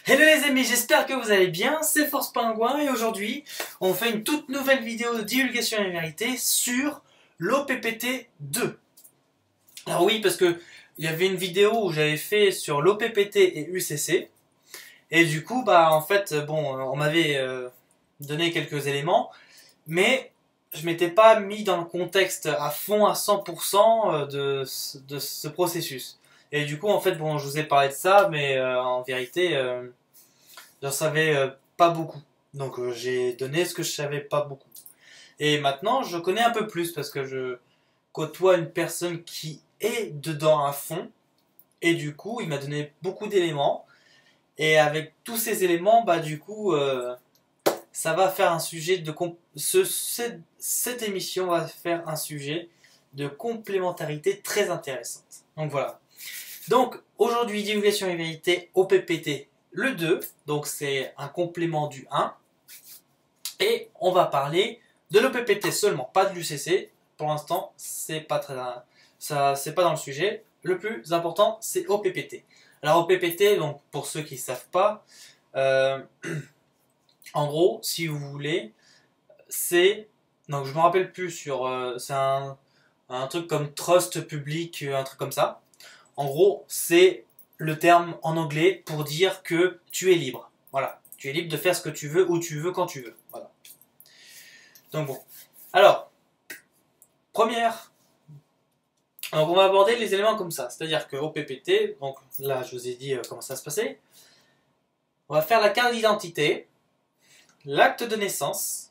Hello les amis, j'espère que vous allez bien, c'est Force Pingouin et aujourd'hui on fait une toute nouvelle vidéo de divulgation et vérité sur l'OPPT 2. Alors oui, parce que il y avait une vidéo où j'avais fait sur l'OPPT et UCC et du coup en fait on m'avait donné quelques éléments mais je m'étais pas mis dans le contexte à fond à 100% de ce processus. Et du coup en fait je vous ai parlé de ça mais en vérité j'en savais pas beaucoup. Donc j'ai donné ce que je savais pas beaucoup. Et maintenant, je connais un peu plus parce que je côtoie une personne qui est dedans à fond. Et du coup, il m'a donné beaucoup d'éléments. Et avec tous ces éléments, ça va faire un sujet de... cette émission va faire un sujet de complémentarité très intéressante. Donc voilà. Donc aujourd'hui, divulgation et vérité au PPT le 2, donc c'est un complément du 1. Et on va parler de l'OPPT seulement, pas de l'UCC. Pour l'instant, c'est pas très, c'est pas dans le sujet. Le plus important, c'est OPPT. Alors OPPT, donc pour ceux qui ne savent pas, en gros, si vous voulez, c'est donc je me rappelle plus sur, c'est un truc comme trust public, un truc comme ça. En gros, c'est le terme en anglais pour dire que tu es libre. Voilà, tu es libre de faire ce que tu veux, où tu veux, quand tu veux. Voilà. Donc bon. Alors, première. Donc on va aborder les éléments comme ça. C'est-à-dire que au PPT, donc là je vous ai dit comment ça se passait. On va faire la carte d'identité, l'acte de naissance,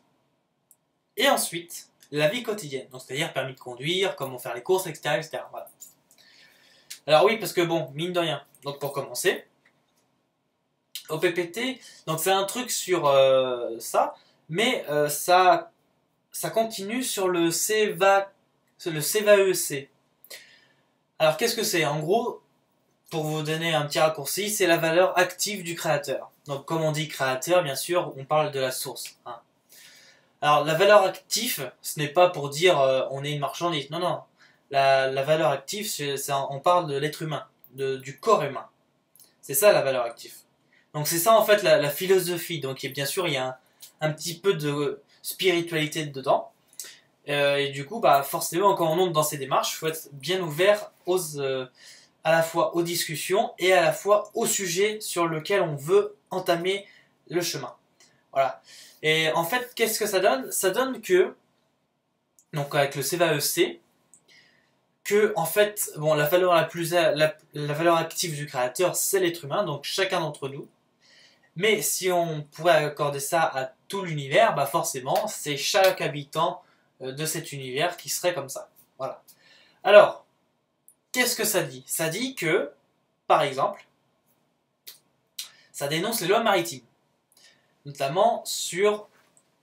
et ensuite la vie quotidienne. Donc c'est-à-dire permis de conduire, comment faire les courses, etc. etc. Voilà. Alors oui, parce que mine de rien. Donc pour commencer, au PPT, donc c'est un truc sur ça, mais ça continue sur le CVAEC. Alors qu'est-ce que c'est? En gros, pour vous donner un petit raccourci, c'est la valeur active du créateur. Donc comme on dit créateur, bien sûr, on parle de la source. Hein. Alors la valeur active, ce n'est pas pour dire on est une marchandise. Non, non. La valeur active, on parle de l'être humain, du corps humain. C'est ça la valeur active. Donc c'est ça en fait la philosophie. Donc bien sûr il y a un petit peu de spiritualité dedans. Et du coup forcément quand on entre dans ces démarches, il faut être bien ouvert à la fois aux discussions et à la fois au sujet sur lequel on veut entamer le chemin. Voilà. Et en fait qu'est-ce que ça donne? Ça donne que, donc avec le CVAEC, que en fait la valeur la valeur active du créateur c'est l'être humain, donc chacun d'entre nous. Mais si on pourrait accorder ça à tout l'univers, forcément, c'est chaque habitant de cet univers qui serait comme ça. Voilà. Alors, qu'est-ce que ça dit? Ça dit que, par exemple, ça dénonce les lois maritimes, notamment sur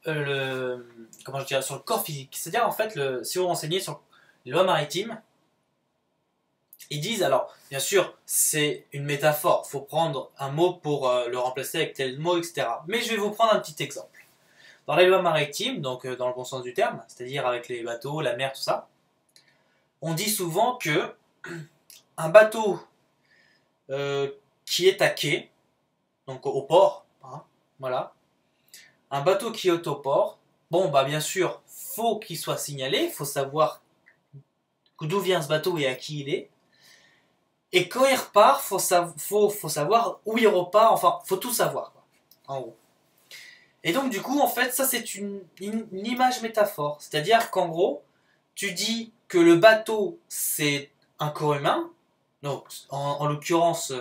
sur le corps physique. C'est-à-dire, en fait, si vous vous renseignez sur les lois maritimes, ils disent, alors, bien sûr, c'est une métaphore, il faut prendre un mot pour le remplacer avec tel mot, etc. Mais je vais vous prendre un petit exemple. Dans les lois maritimes, donc dans le bon sens du terme, c'est-à-dire avec les bateaux, la mer, tout ça, on dit souvent que un bateau qui est à quai, donc au port, hein, voilà, un bateau qui est au port, bien sûr, faut qu'il soit signalé, il faut savoir d'où vient ce bateau et à qui il est. Et quand il repart, faut savoir où il repart, enfin, faut tout savoir, quoi, en gros. Et donc, du coup, en fait, ça, c'est une image métaphore. C'est-à-dire qu'en gros, tu dis que le bateau, c'est un corps humain, donc, en l'occurrence,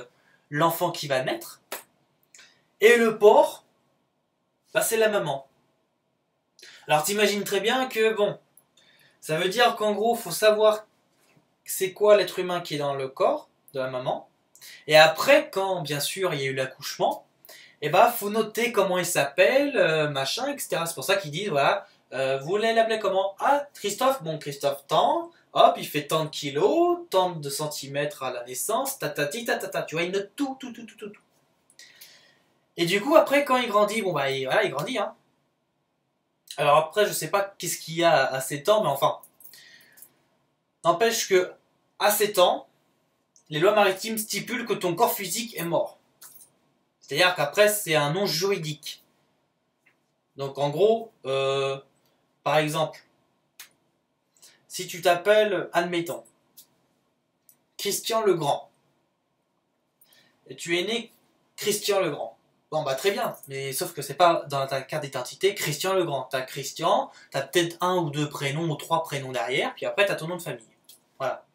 l'enfant qui va naître, et le port, c'est la maman. Alors, t'imagines très bien que, ça veut dire qu'en gros, faut savoir c'est quoi l'être humain qui est dans le corps de la maman. Et après, quand bien sûr il y a eu l'accouchement, faut noter comment il s'appelle, machin, etc. C'est pour ça qu'ils disent, voilà, vous voulez l'appeler comment? Ah, Christophe, Christophe tant, hop, il fait tant de kilos, tant de centimètres à la naissance, tatati, tatata, tu vois, il note tout. Et du coup, après, quand il grandit, il grandit, hein. Alors après, je sais pas qu'est-ce qu'il y a à 7 ans, mais enfin, n'empêche que, à 7 ans, les lois maritimes stipulent que ton corps physique est mort. C'est-à-dire qu'après, c'est un nom juridique. Donc en gros, par exemple, si tu t'appelles, admettons, Christian le Grand, et tu es né Christian le Grand. Bon bah très bien, mais sauf que c'est pas dans ta carte d'identité Christian le Grand. T'as Christian, t'as peut-être un ou deux prénoms ou trois prénoms derrière, puis après t'as ton nom de famille. Voilà.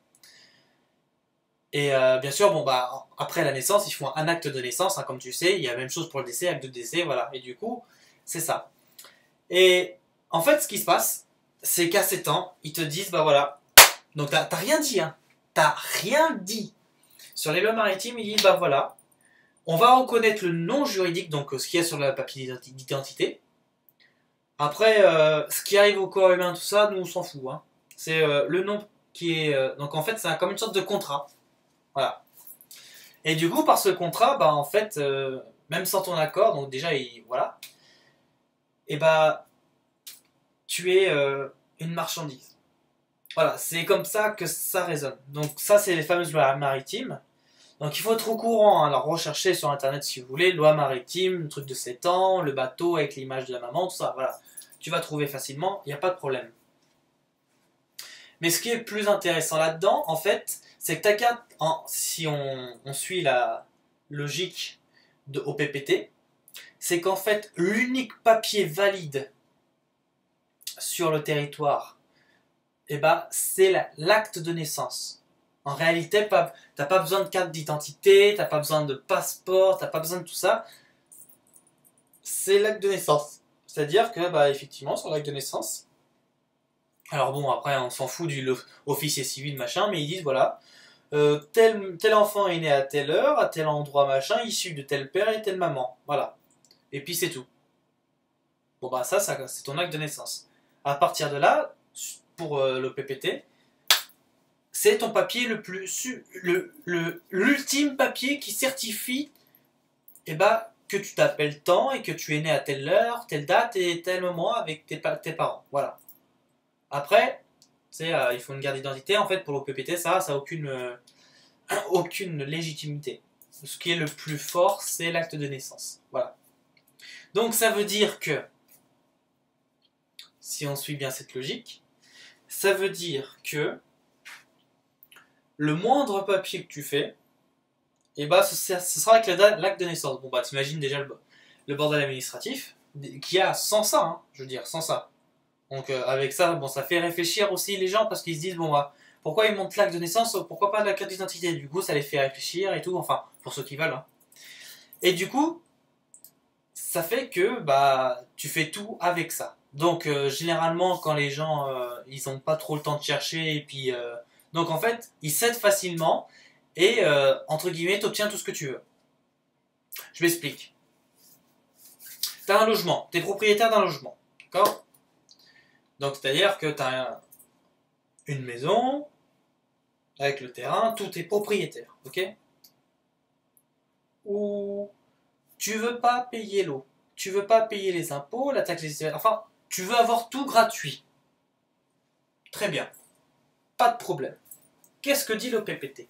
Et bien sûr, bon bah après la naissance, ils font un acte de naissance, hein, comme tu sais, il y a la même chose pour le décès, acte de décès, voilà. Et du coup, c'est ça. Et en fait, ce qui se passe, c'est qu'à 7 ans, ils te disent, bah voilà. Donc t'as rien dit, hein. T'as rien dit. Sur les lois maritimes, ils disent, bah voilà. On va reconnaître le nom juridique, donc ce qu'il y a sur le papier d'identité. Après, ce qui arrive au corps humain, tout ça, nous on s'en fout, hein. C'est le nom qui est. Donc en fait, c'est comme une sorte de contrat. Voilà. Et du coup, par ce contrat, bah en fait, même sans ton accord, donc déjà, voilà. Et bah, tu es une marchandise. Voilà, c'est comme ça que ça résonne. Donc ça, c'est les fameuses lois maritimes. Donc il faut être au courant, hein. Alors recherchez sur internet si vous voulez, loi maritime, le truc de 7 ans, le bateau avec l'image de la maman, tout ça, voilà. Tu vas trouver facilement, il n'y a pas de problème. Mais ce qui est plus intéressant là-dedans, en fait, c'est que ta carte, si on suit la logique de OPPT, c'est qu'en fait, l'unique papier valide sur le territoire, eh ben, c'est l'acte de naissance. En réalité, t'as pas besoin de carte d'identité, t'as pas besoin de passeport, t'as pas besoin de tout ça. C'est l'acte de naissance. C'est-à-dire que, bah, effectivement, sur l'acte de naissance, alors bon, après, on s'en fout du officier civil, machin, mais ils disent, voilà, tel enfant est né à telle heure, à tel endroit, machin, issu de tel père et telle maman. Voilà. Et puis c'est tout. Bon, bah, ça c'est ton acte de naissance. À partir de là, pour le PPT, c'est ton papier l'ultime papier qui certifie eh ben, que tu t'appelles tant et que tu es né à telle heure, telle date et tel moment avec tes parents. Voilà. Après, il faut une carte d'identité. En fait, pour l'OPPT, ça n'a aucune légitimité. Ce qui est le plus fort, c'est l'acte de naissance. Voilà. Donc ça veut dire que, si on suit bien cette logique, ça veut dire que le moindre papier que tu fais, et bah ce sera avec l'acte de naissance. Bon bah t'imagines déjà le bordel administratif qu'il y a sans ça, hein, je veux dire, sans ça. Donc avec ça, bon ça fait réfléchir aussi les gens parce qu'ils se disent bon bah pourquoi ils montent l'acte de naissance, pourquoi pas la carte d'identité. Du coup ça les fait réfléchir et tout, enfin pour ceux qui veulent. Hein. Et du coup, ça fait que bah tu fais tout avec ça. Donc généralement quand les gens ils ont pas trop le temps de chercher et puis donc en fait ils cèdent facilement et entre guillemets t'obtiens tout ce que tu veux. Je m'explique. T'as un logement, t'es propriétaire d'un logement, d'accord? Donc c'est-à-dire que t'as une maison avec le terrain, tout est propriétaire, ok? Ou tu veux pas payer l'eau, tu veux pas payer les impôts, la taxe, enfin tu veux avoir tout gratuit. Très bien, pas de problème. Qu'est-ce que dit le PPT?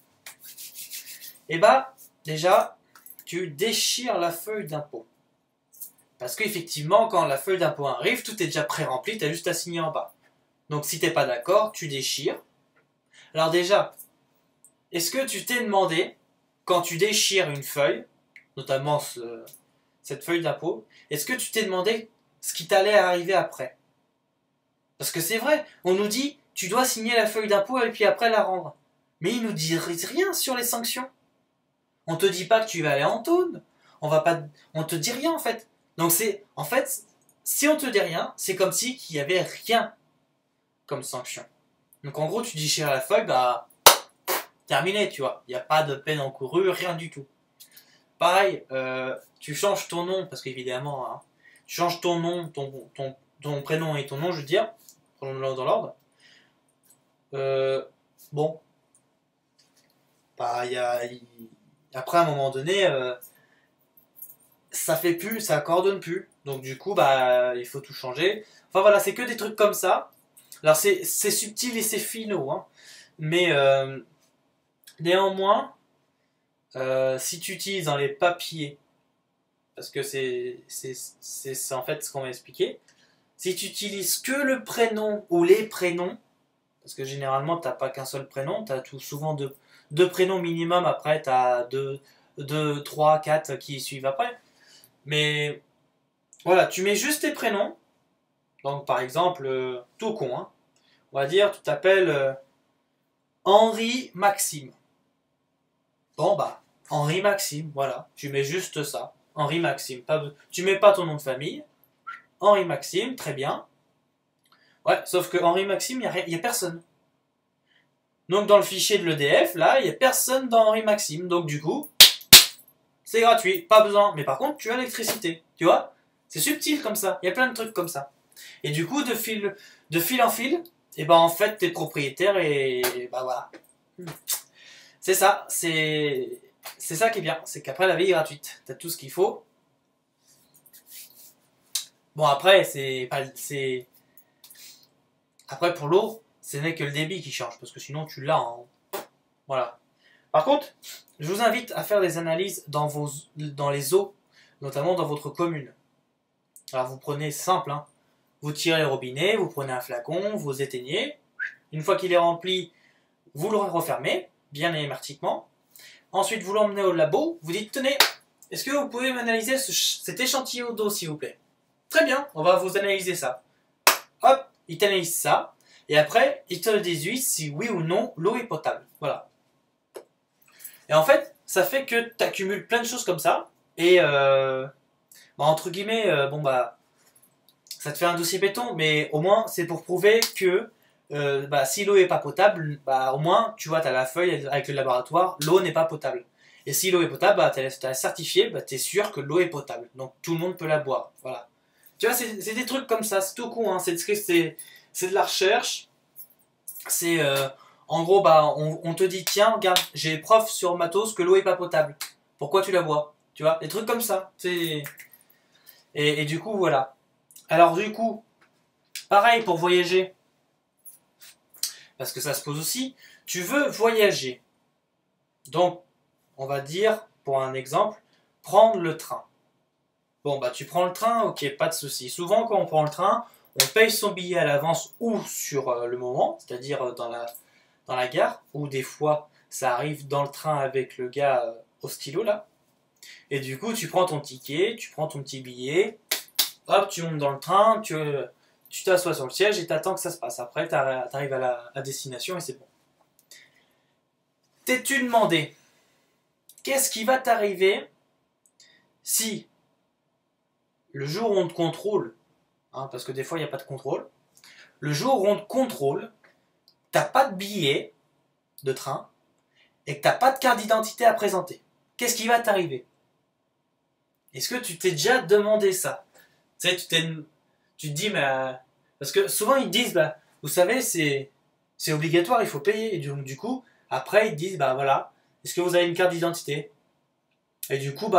Eh bah, déjà, tu déchires la feuille d'impôt. Parce qu'effectivement, quand la feuille d'impôt arrive, tout est déjà pré-rempli, tu as juste à signer en bas. Donc si t'es pas d'accord, tu déchires. Alors déjà, est-ce que tu t'es demandé, quand tu déchires une feuille, notamment cette feuille d'impôt, est-ce que tu t'es demandé ce qui t'allait arriver après? Parce que c'est vrai, on nous dit, tu dois signer la feuille d'impôt et puis après la rendre. Mais ils nous disent rien sur les sanctions. On te dit pas que tu vas aller en taune. On te dit rien en fait. Donc en fait, si on te dit rien, c'est comme si qu'il y avait rien comme sanction. Donc en gros, tu déchires la feuille, bah terminé, tu vois. Il n'y a pas de peine encourue, rien du tout. Pareil, tu changes ton nom parce qu'évidemment, hein, tu changes ton nom, ton prénom et ton nom, je veux dire, dans l'ordre. Bon, bah après à un moment donné. Ça fait plus, ça coordonne plus. Donc du coup, bah, il faut tout changer. Enfin voilà, c'est que des trucs comme ça. Alors c'est subtil et c'est finaux, hein. Mais néanmoins, si tu utilises dans les papiers parce que c'est en fait ce qu'on m'a expliqué. Si tu utilises que le prénom ou les prénoms, parce que généralement tu n'as pas qu'un seul prénom, tu as souvent deux prénoms minimum, après tu as deux, trois, quatre qui suivent après. Mais voilà, tu mets juste tes prénoms. Donc par exemple, tout con, hein. On va dire, tu t'appelles Henri Maxime. Bon bah, Henri Maxime, voilà, tu mets juste ça. Henri Maxime, tu mets pas ton nom de famille. Henri Maxime, très bien. Ouais, sauf que Henri Maxime, il n'y a personne. Donc dans le fichier de l'EDF, là, il n'y a personne dans Henri Maxime. Donc du coup, c'est gratuit, pas besoin. Mais par contre, tu as l'électricité, tu vois. C'est subtil comme ça, il y a plein de trucs comme ça. Et du coup, de fil en fil, et ben en fait, t'es propriétaire et bah voilà. C'est ça, c'est ça qui est bien, c'est qu'après la vie est gratuite. T'as tout ce qu'il faut. Bon après, après pour l'eau, ce n'est que le débit qui change, parce que sinon tu l'as en... Voilà. Par contre, je vous invite à faire des analyses dans les eaux, notamment dans votre commune. Alors vous prenez simple, hein. Vous tirez le robinet, vous prenez un flacon, vous éteignez. Une fois qu'il est rempli, vous le refermez, bien hermétiquement. Ensuite, vous l'emmenez au labo, vous dites, tenez, est-ce que vous pouvez m'analyser cet échantillon d'eau, s'il vous plaît? Très bien, on va vous analyser ça. Hop, il t'analyse ça, et après, il te déduit si oui ou non l'eau est potable. Voilà. Et en fait, ça fait que tu accumules plein de choses comme ça, et entre guillemets, ça te fait un dossier béton, mais au moins, c'est pour prouver que si l'eau est pas potable, au moins, tu vois, tu as la feuille avec le laboratoire, l'eau n'est pas potable. Et si l'eau est potable, tu as certifié, tu es sûr que l'eau est potable. Donc tout le monde peut la boire. Voilà. Tu vois, c'est des trucs comme ça, c'est tout con, hein. C'est de la recherche. C'est en gros, on te dit, tiens, regarde, j'ai preuve sur matos que l'eau est pas potable. Pourquoi tu la bois? Tu vois, des trucs comme ça. Et du coup, voilà. Alors du coup, pareil pour voyager. Parce que ça se pose aussi, tu veux voyager. Donc, on va dire, pour un exemple, prendre le train. Bon, tu prends le train, ok, pas de souci. Souvent, quand on prend le train, on paye son billet à l'avance ou sur le moment, c'est-à-dire dans la gare, ou des fois, ça arrive dans le train avec le gars au stylo, là. Et du coup, tu prends ton ticket, tu prends ton petit billet, hop, tu montes dans le train, tu t'assois sur le siège et t'attends que ça se passe. Après, t'arrives à la destination et c'est bon. T'es-tu demandé, qu'est-ce qui va t'arriver si le jour où on te contrôle, hein, parce que des fois il n'y a pas de contrôle, le jour où on te contrôle, t'as pas de billet de train et que t'as pas de carte d'identité à présenter. Qu'est-ce qui va t'arriver? Est-ce que tu t'es déjà demandé ça? Tu sais, tu te dis, mais... Parce que souvent ils disent, vous savez, c'est obligatoire, il faut payer. Et donc du coup, après ils disent, voilà, est-ce que vous avez une carte d'identité? Et du coup,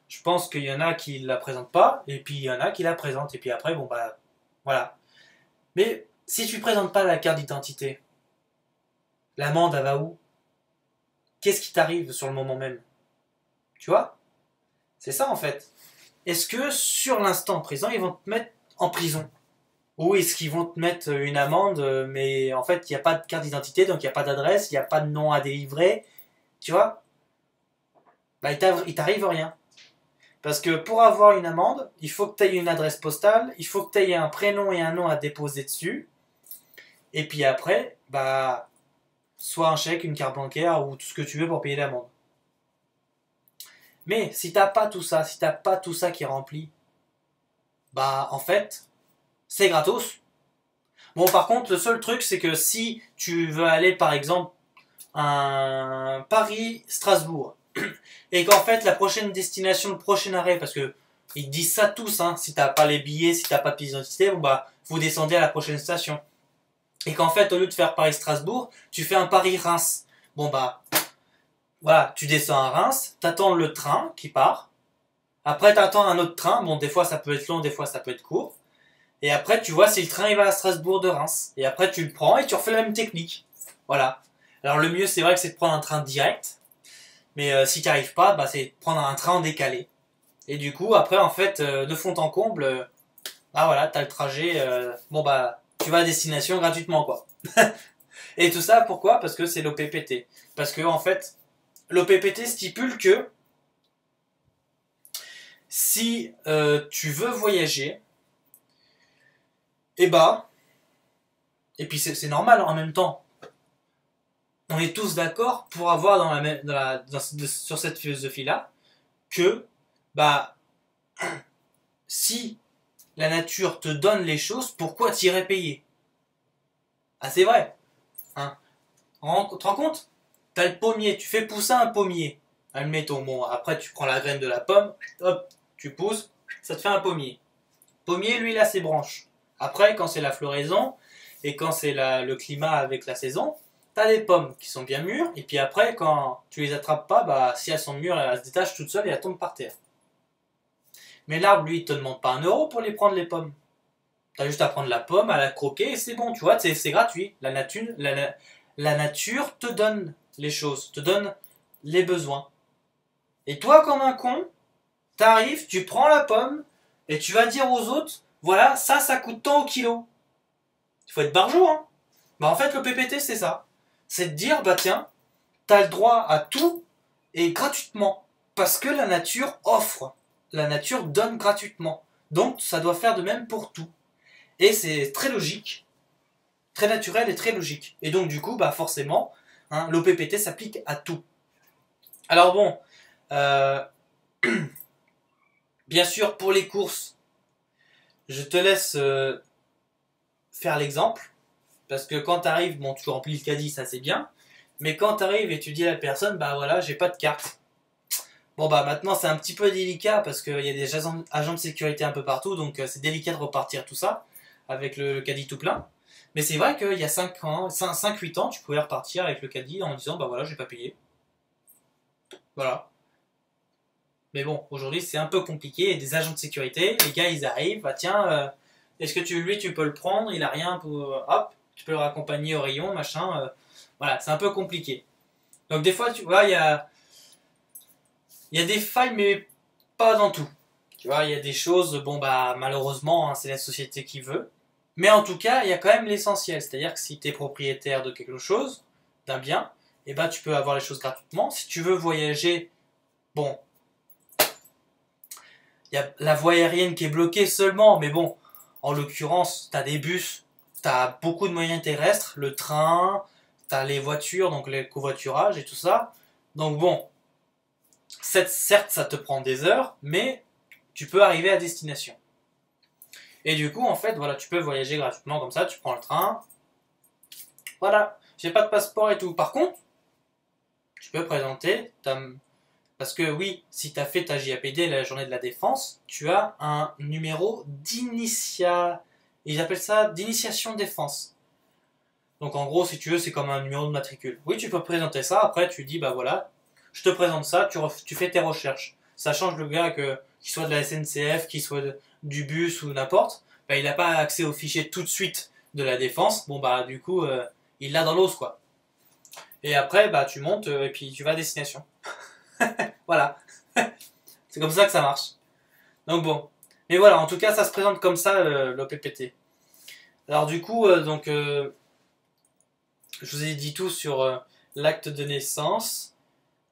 je pense qu'il y en a qui la présentent pas, et puis il y en a qui la présentent. Et puis après, voilà. Mais si tu présentes pas la carte d'identité, l'amende, elle va où? Qu'est-ce qui t'arrive sur le moment même? Tu vois? C'est ça en fait. Est-ce que sur l'instant présent, ils vont te mettre en prison? Ou est-ce qu'ils vont te mettre une amende, mais en fait, il n'y a pas de carte d'identité, donc il n'y a pas d'adresse, il n'y a pas de nom à délivrer, tu vois? Il t'arrive rien. Parce que pour avoir une amende, il faut que tu aies une adresse postale, il faut que tu aies un prénom et un nom à déposer dessus, et puis après, soit un chèque, une carte bancaire, ou tout ce que tu veux pour payer l'amende. Mais si t'as pas tout ça, si t'as pas tout ça qui est rempli, en fait, c'est gratos. Bon, par contre, le seul truc, c'est que si tu veux aller, par exemple, à Paris-Strasbourg, et qu'en fait, la prochaine destination, le prochain arrêt, parce que ils disent ça tous, hein, si t'as pas les billets, si t'as pas de pièce d'identité, vous descendez à la prochaine station. Et qu'en fait, au lieu de faire Paris-Strasbourg, tu fais un Paris-Reims. Voilà, tu descends à Reims, t'attends le train qui part, après t'attends un autre train, des fois ça peut être long, des fois ça peut être court, et après tu vois si le train il va à Strasbourg de Reims, et après tu le prends et tu refais la même technique. Voilà. Alors le mieux c'est vrai que c'est de prendre un train direct, mais si tu n'y arrives pas, c'est de prendre un train en décalé. Et du coup, après, en fait, de fond en comble, ah voilà, t'as le trajet, bon bah, tu vas à destination gratuitement, quoi. Et tout ça, pourquoi? Parce que c'est l'OPPT. Parce que, en fait, l'OPPT stipule que si tu veux voyager, et bah, et puis c'est normal en même temps, on est tous d'accord pour avoir sur cette philosophie-là que, bah, si la nature te donne les choses, pourquoi t'irais payer? Ah, c'est vrai. Hein. Tu te rends compte? T'as le pommier, tu fais pousser un pommier. Admettons, bon, après tu prends la graine de la pomme, hop, tu pousses, ça te fait un pommier. Pommier, lui, il a ses branches. Après, quand c'est la floraison, et quand c'est le climat avec la saison, t'as des pommes qui sont bien mûres, et puis après, quand tu les attrapes pas, bah, si elles sont mûres, elles se détachent toutes seules et elles tombent par terre. Mais l'arbre, lui, il te demande pas 1 € pour les prendre les pommes. T'as juste à prendre la pomme, à la croquer, et c'est bon, tu vois, c'est gratuit. La nature te donne les choses, te donne les besoins. Et toi, comme un con, t'arrives, tu prends la pomme, et tu vas dire aux autres, voilà, ça coûte tant au kilo. Il faut être barjot, hein. Bah en fait, le PPT, c'est ça. C'est de dire, bah tiens, t'as le droit à tout, et gratuitement. Parce que la nature offre. La nature donne gratuitement. Donc, ça doit faire de même pour tout. Et c'est très logique, très naturel et très logique. Et donc, du coup, bah forcément, hein, l'OPPT s'applique à tout. Alors bon, euh, bien sûr, pour les courses, je te laisse faire l'exemple. Parce que quand tu arrives, bon, tu remplis le caddie, ça c'est bien. Mais quand tu arrives et tu dis à la personne, bah voilà, j'ai pas de carte. Bon, bah maintenant c'est un petit peu délicat parce qu'il y a des agents de sécurité un peu partout. Donc c'est délicat de repartir tout ça avec le caddie tout plein. Mais c'est vrai qu'il y a 5 ans, 5-8 ans, tu pouvais repartir avec le caddie en disant, bah voilà, j'ai pas payé. Voilà. Mais bon, aujourd'hui c'est un peu compliqué. Il y a des agents de sécurité, les gars ils arrivent, bah tiens, est-ce que tu peux le prendre? Il a rien pour. Hop, tu peux le raccompagner au rayon, machin. Voilà, c'est un peu compliqué. Donc des fois, tu vois, il y a des failles, mais pas dans tout. Tu vois, il y a des choses, bon bah malheureusement, hein, c'est la société qui veut. Mais en tout cas, il y a quand même l'essentiel. C'est-à-dire que si tu es propriétaire de quelque chose, d'un bien, et ben tu peux avoir les choses gratuitement. Si tu veux voyager, bon, il y a la voie aérienne qui est bloquée seulement, mais bon, en l'occurrence, tu as des bus, tu as beaucoup de moyens terrestres, le train, tu as les voitures, donc les covoiturages et tout ça. Donc bon, certes, ça te prend des heures, mais tu peux arriver à destination. Et du coup, en fait, voilà, tu peux voyager gratuitement comme ça, tu prends le train. Voilà, j'ai pas de passeport et tout. Par contre, tu peux présenter parce que oui, si tu as fait ta JAPD, la journée de la défense, tu as un numéro ils appellent ça d'initiation défense. Donc en gros, si tu veux, c'est comme un numéro de matricule. Oui, tu peux présenter ça, après tu dis, bah voilà, je te présente ça, tu fais tes recherches. Ça change le gars qu'il soit de la SNCF, qu'il soit du bus ou n'importe, bah, il n'a pas accès au fichier tout de suite de la défense. Bon bah du coup, il l'a dans l'os quoi. Et après, bah tu montes et puis tu vas à destination. Voilà. C'est comme ça que ça marche. Donc bon. Mais voilà, en tout cas, ça se présente comme ça, l'OPPT. Alors du coup, je vous ai dit tout sur l'acte de naissance,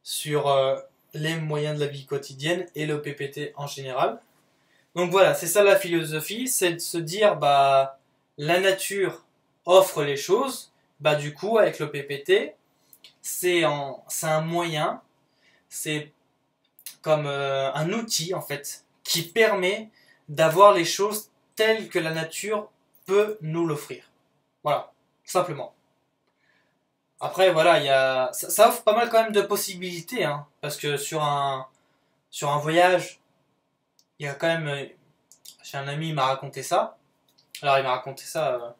sur les moyens de la vie quotidienne et l'OPPT en général. Donc voilà, c'est ça la philosophie, c'est de se dire, bah, la nature offre les choses, bah du coup, avec l'OPPT, c'est un moyen, c'est comme un outil en fait qui permet d'avoir les choses telles que la nature peut nous l'offrir. Voilà, simplement. Après voilà, ça offre pas mal quand même de possibilités, hein, parce que sur un voyage, il y a quand même j'ai un ami, il m'a raconté ça. Alors il m'a raconté ça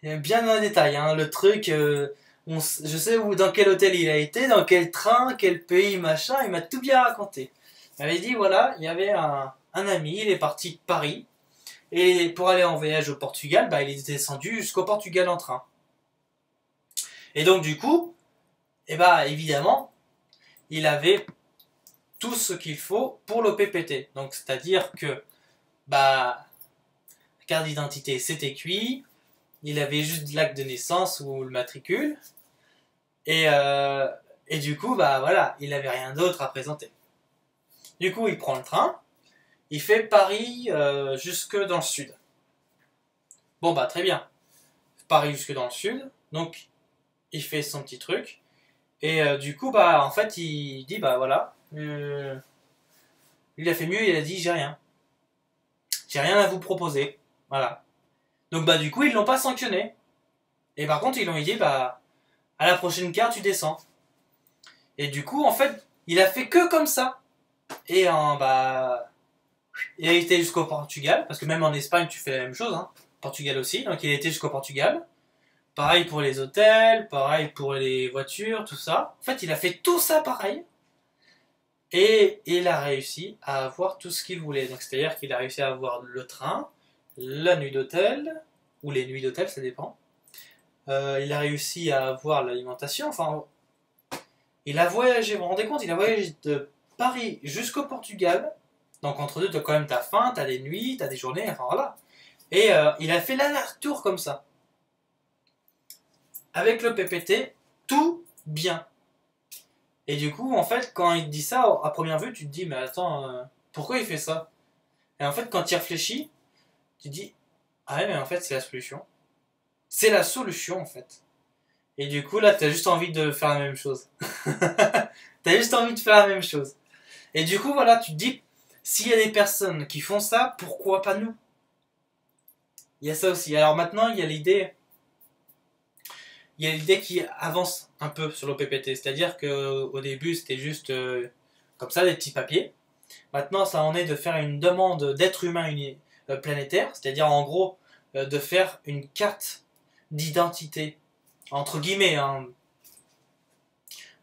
bien dans le détail, hein, le truc. Je sais dans quel hôtel il a été, dans quel train, quel pays, machin. Il m'a tout bien raconté. Il m'avait dit voilà, il y avait un ami, il est parti de Paris et pour aller en voyage au Portugal, bah, il est descendu jusqu'au Portugal en train. Et donc du coup, eh bah évidemment, il avait tout ce qu'il faut pour l'OPPT. Donc c'est-à-dire que bah, la carte d'identité c'était cuit, il avait juste l'acte de naissance ou le matricule, et du coup bah voilà, il avait rien d'autre à présenter. Du coup il prend le train, il fait Paris jusque dans le sud. Bon bah très bien, Paris jusque dans le sud, donc il fait son petit truc, et du coup bah en fait il dit bah voilà, il a fait mieux, il a dit j'ai rien à vous proposer, voilà. Donc bah du coup ils l'ont pas sanctionné, et par contre ils l'ont dit bah à la prochaine carte tu descends. Et du coup en fait il a fait que comme ça, et bah il a été jusqu'au Portugal, parce que même en Espagne tu fais la même chose, hein. Portugal aussi, donc il a été jusqu'au Portugal. Pareil pour les hôtels, pareil pour les voitures, tout ça. En fait, il a fait tout ça pareil. Et il a réussi à avoir tout ce qu'il voulait. Donc, c'est-à-dire qu'il a réussi à avoir le train, la nuit d'hôtel, ou les nuits d'hôtel, ça dépend. Il a réussi à avoir l'alimentation. Enfin, il a voyagé, vous vous rendez compte, il a voyagé de Paris jusqu'au Portugal. Donc, entre deux, t'as quand même ta faim, t'as des nuits, t'as des journées, enfin voilà. Et il a fait l'aller-retour comme ça. Avec le PPT, tout bien. Et du coup, en fait, quand il te dit ça, à première vue, tu te dis, mais attends, pourquoi il fait ça? Et en fait, quand tu y réfléchis, tu te dis, ah ouais, mais en fait, c'est la solution. C'est la solution, en fait. Et du coup, là, t'as juste envie de faire la même chose. T'as juste envie de faire la même chose. Et du coup, voilà, tu te dis, s'il y a des personnes qui font ça, pourquoi pas nous? Il y a ça aussi. Alors maintenant, il y a l'idée qui avance un peu sur l'OPPT. C'est-à-dire qu'au début, c'était juste comme ça, des petits papiers. Maintenant, ça en est de faire une demande d'être humain planétaire. C'est-à-dire, en gros, de faire une carte d'identité, entre guillemets, hein,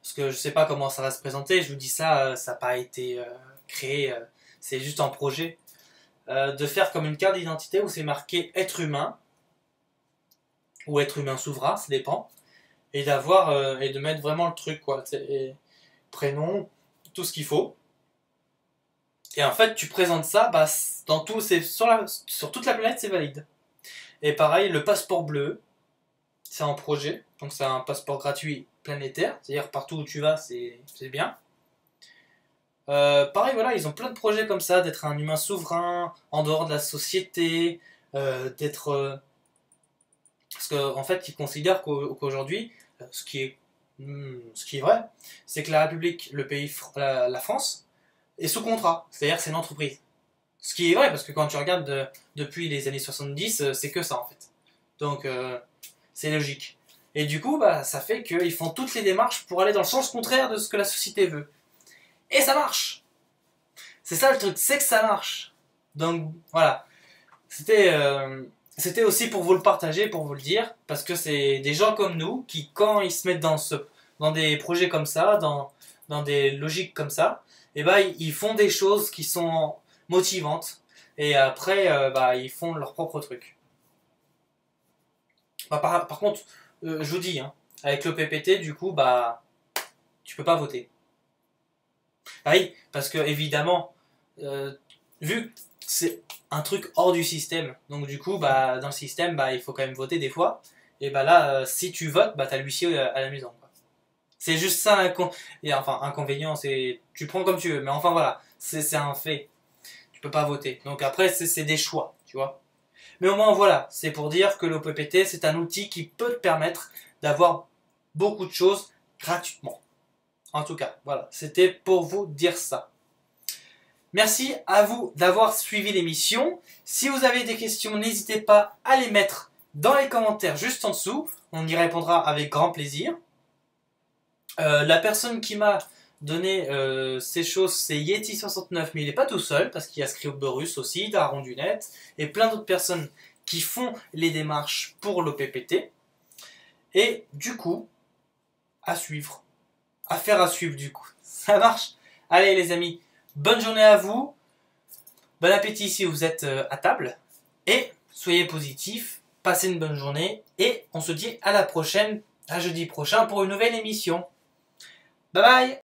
parce que je sais pas comment ça va se présenter. Je vous dis ça, ça n'a pas été créé, c'est juste en projet. De faire comme une carte d'identité où c'est marqué être humain, ou être humain souverain, ça dépend, et d'avoir et de mettre vraiment le truc, quoi, prénom, tout ce qu'il faut. Et en fait, tu présentes ça, bah, dans tout, sur toute la planète, c'est valide. Et pareil, le passeport bleu, c'est en projet, donc c'est un passeport gratuit planétaire, c'est-à-dire partout où tu vas, c'est bien. Pareil, voilà, ils ont plein de projets comme ça, d'être un humain souverain, en dehors de la société, d'être... parce qu'en fait, ils considèrent qu'aujourd'hui, ce qui est vrai, c'est que la République, le pays, la France, est sous contrat, c'est-à-dire que c'est une entreprise. Ce qui est vrai, parce que quand tu regardes depuis les années 70, c'est que ça en fait. Donc, c'est logique. Et du coup, bah, ça fait qu'ils font toutes les démarches pour aller dans le sens contraire de ce que la société veut. Et ça marche. C'est ça le truc, c'est que ça marche. Donc voilà, c'était aussi pour vous le partager, pour vous le dire, parce que c'est des gens comme nous qui, quand ils se mettent dans des projets comme ça, dans des logiques comme ça, et bah ils font des choses qui sont motivantes. Et après, bah, ils font leur propre truc. Bah, par contre, je vous dis, hein, avec le PPT, du coup, bah, tu peux pas voter. Ah oui, parce que évidemment, vu que c'est un truc hors du système, donc du coup, bah, dans le système, bah, il faut quand même voter des fois. Et bah là, si tu votes, bah, t'as l'huissier à la maison, quoi. C'est juste ça, et enfin, inconvénient, c'est, tu prends comme tu veux, mais enfin voilà, c'est un fait. Tu peux pas voter. Donc après, c'est des choix, tu vois. Mais au moins, voilà, c'est pour dire que l'OPPT, c'est un outil qui peut te permettre d'avoir beaucoup de choses gratuitement. En tout cas, voilà, c'était pour vous dire ça. Merci à vous d'avoir suivi l'émission. Si vous avez des questions, n'hésitez pas à les mettre dans les commentaires juste en dessous. On y répondra avec grand plaisir. La personne qui m'a donné ces choses, c'est Yeti69, mais il n'est pas tout seul, parce qu'il y a Scribborus aussi, Daron du Net, et plein d'autres personnes qui font les démarches pour l'OPPT. Et du coup, à suivre. Affaire à suivre du coup. Ça marche? Allez les amis, bonne journée à vous. Bon appétit si vous êtes à table. Et soyez positifs, passez une bonne journée. Et on se dit à la prochaine, à jeudi prochain pour une nouvelle émission. Bye bye!